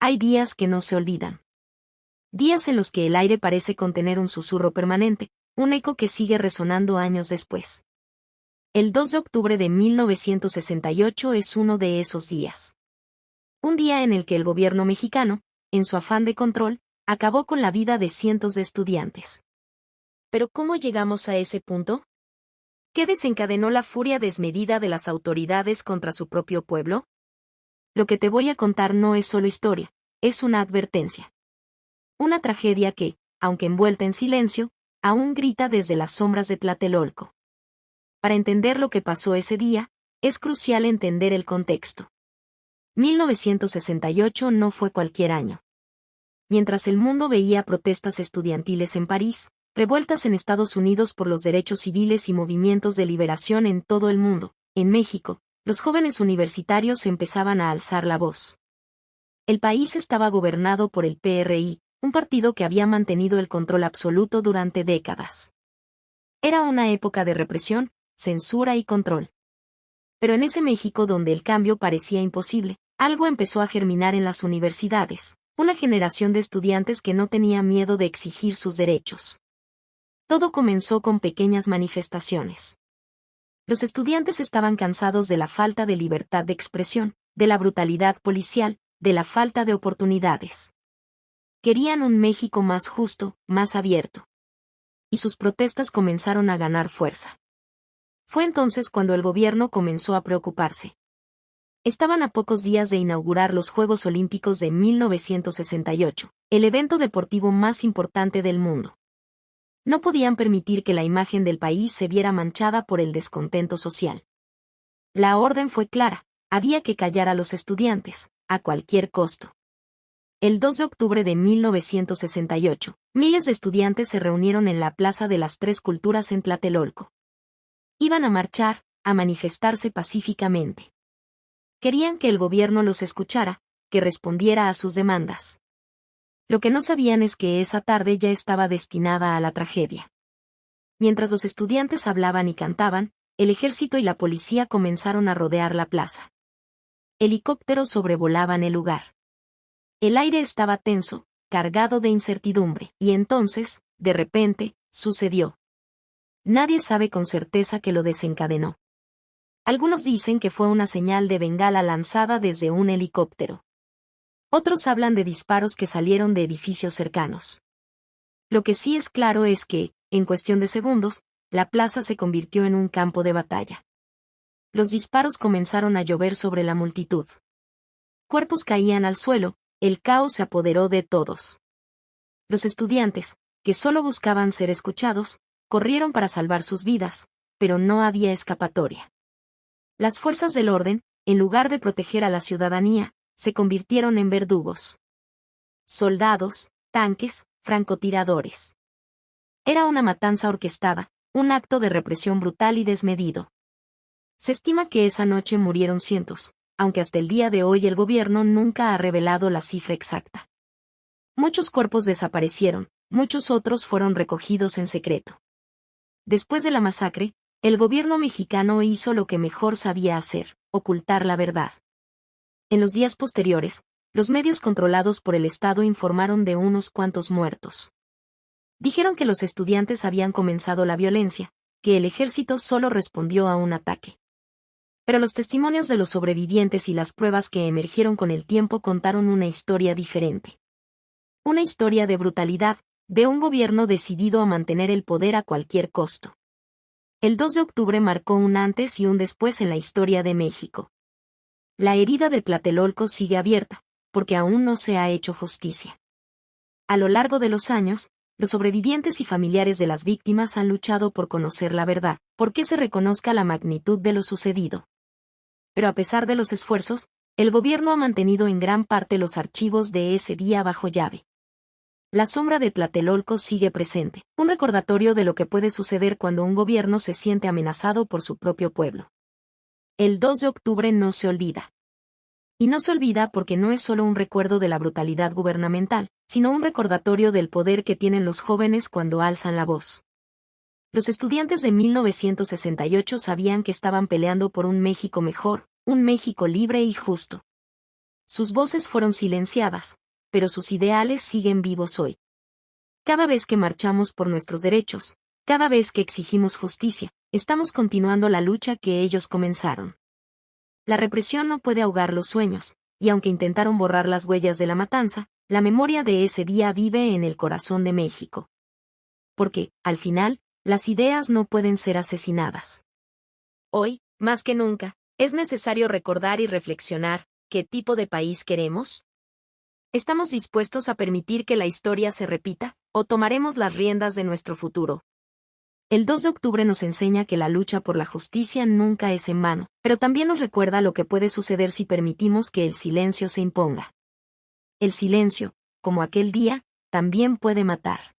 Hay días que no se olvidan. Días en los que el aire parece contener un susurro permanente, un eco que sigue resonando años después. El 2 de octubre de 1968 es uno de esos días. Un día en el que el gobierno mexicano, en su afán de control, acabó con la vida de cientos de estudiantes. ¿Pero cómo llegamos a ese punto? ¿Qué desencadenó la furia desmedida de las autoridades contra su propio pueblo? Lo que te voy a contar no es solo historia, es una advertencia. Una tragedia que, aunque envuelta en silencio, aún grita desde las sombras de Tlatelolco. Para entender lo que pasó ese día, es crucial entender el contexto. 1968 no fue cualquier año. Mientras el mundo veía protestas estudiantiles en París, revueltas en Estados Unidos por los derechos civiles y movimientos de liberación en todo el mundo, en México, los jóvenes universitarios empezaban a alzar la voz. El país estaba gobernado por el PRI, un partido que había mantenido el control absoluto durante décadas. Era una época de represión, censura y control. Pero en ese México donde el cambio parecía imposible, algo empezó a germinar en las universidades, una generación de estudiantes que no tenía miedo de exigir sus derechos. Todo comenzó con pequeñas manifestaciones. Los estudiantes estaban cansados de la falta de libertad de expresión, de la brutalidad policial, de la falta de oportunidades. Querían un México más justo, más abierto. Y sus protestas comenzaron a ganar fuerza. Fue entonces cuando el gobierno comenzó a preocuparse. Estaban a pocos días de inaugurar los Juegos Olímpicos de 1968, el evento deportivo más importante del mundo. No podían permitir que la imagen del país se viera manchada por el descontento social. La orden fue clara, había que callar a los estudiantes, a cualquier costo. El 2 de octubre de 1968, miles de estudiantes se reunieron en la Plaza de las Tres Culturas en Tlatelolco. Iban a marchar, a manifestarse pacíficamente. Querían que el gobierno los escuchara, que respondiera a sus demandas. Lo que no sabían es que esa tarde ya estaba destinada a la tragedia. Mientras los estudiantes hablaban y cantaban, el ejército y la policía comenzaron a rodear la plaza. Helicópteros sobrevolaban el lugar. El aire estaba tenso, cargado de incertidumbre, y entonces, de repente, sucedió. Nadie sabe con certeza qué lo desencadenó. Algunos dicen que fue una señal de bengala lanzada desde un helicóptero. Otros hablan de disparos que salieron de edificios cercanos. Lo que sí es claro es que, en cuestión de segundos, la plaza se convirtió en un campo de batalla. Los disparos comenzaron a llover sobre la multitud. Cuerpos caían al suelo, el caos se apoderó de todos. Los estudiantes, que solo buscaban ser escuchados, corrieron para salvar sus vidas, pero no había escapatoria. Las fuerzas del orden, en lugar de proteger a la ciudadanía, se convirtieron en verdugos. Soldados, tanques, francotiradores. Era una matanza orquestada, un acto de represión brutal y desmedido. Se estima que esa noche murieron cientos, aunque hasta el día de hoy el gobierno nunca ha revelado la cifra exacta. Muchos cuerpos desaparecieron, muchos otros fueron recogidos en secreto. Después de la masacre, el gobierno mexicano hizo lo que mejor sabía hacer, ocultar la verdad. En los días posteriores, los medios controlados por el Estado informaron de unos cuantos muertos. Dijeron que los estudiantes habían comenzado la violencia, que el ejército solo respondió a un ataque. Pero los testimonios de los sobrevivientes y las pruebas que emergieron con el tiempo contaron una historia diferente. Una historia de brutalidad, de un gobierno decidido a mantener el poder a cualquier costo. El 2 de octubre marcó un antes y un después en la historia de México. La herida de Tlatelolco sigue abierta, porque aún no se ha hecho justicia. A lo largo de los años, los sobrevivientes y familiares de las víctimas han luchado por conocer la verdad, por que se reconozca la magnitud de lo sucedido. Pero a pesar de los esfuerzos, el gobierno ha mantenido en gran parte los archivos de ese día bajo llave. La sombra de Tlatelolco sigue presente, un recordatorio de lo que puede suceder cuando un gobierno se siente amenazado por su propio pueblo. El 2 de octubre no se olvida. Y no se olvida porque no es solo un recuerdo de la brutalidad gubernamental, sino un recordatorio del poder que tienen los jóvenes cuando alzan la voz. Los estudiantes de 1968 sabían que estaban peleando por un México mejor, un México libre y justo. Sus voces fueron silenciadas, pero sus ideales siguen vivos hoy. Cada vez que marchamos por nuestros derechos, cada vez que exigimos justicia, estamos continuando la lucha que ellos comenzaron. La represión no puede ahogar los sueños, y aunque intentaron borrar las huellas de la matanza, la memoria de ese día vive en el corazón de México. Porque, al final, las ideas no pueden ser asesinadas. Hoy, más que nunca, es necesario recordar y reflexionar, ¿qué tipo de país queremos? ¿Estamos dispuestos a permitir que la historia se repita, o tomaremos las riendas de nuestro futuro? El 2 de octubre nos enseña que la lucha por la justicia nunca es en vano, pero también nos recuerda lo que puede suceder si permitimos que el silencio se imponga. El silencio, como aquel día, también puede matar.